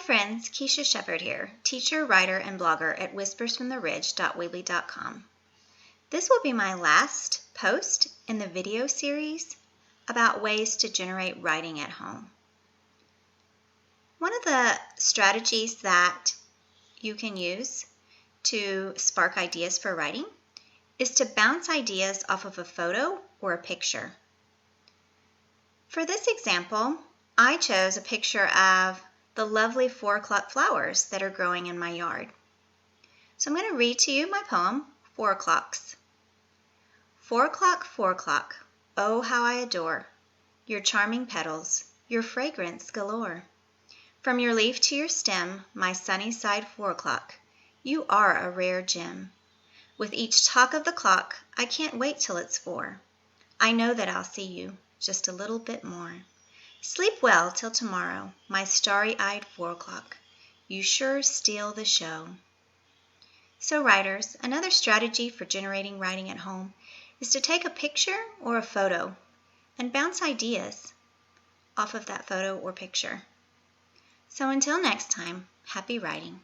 friends, Keisha Shepard here, teacher, writer, and blogger at whispersfromtheridge.weebly.com. This will be my last post in the video series about ways to generate writing at home. One of the strategies that you can use to spark ideas for writing is to bounce ideas off of a photo or a picture. For this example, I chose a picture of the lovely 4 o'clock flowers that are growing in my yard. So I'm going to read to you my poem, 4 O'Clocks. 4 o'clock, oh how I adore your charming petals, your fragrance galore. From your leaf to your stem, my sunny side 4 o'clock, you are a rare gem. With each tock of the clock, I can't wait till it's 4. I know that I'll see you just a little bit more. Sleep well till tomorrow, my starry-eyed 4 o'clock. You sure steal the show. So writers, another strategy for generating writing at home is to take a picture or a photo and bounce ideas off of that photo or picture. So until next time, happy writing.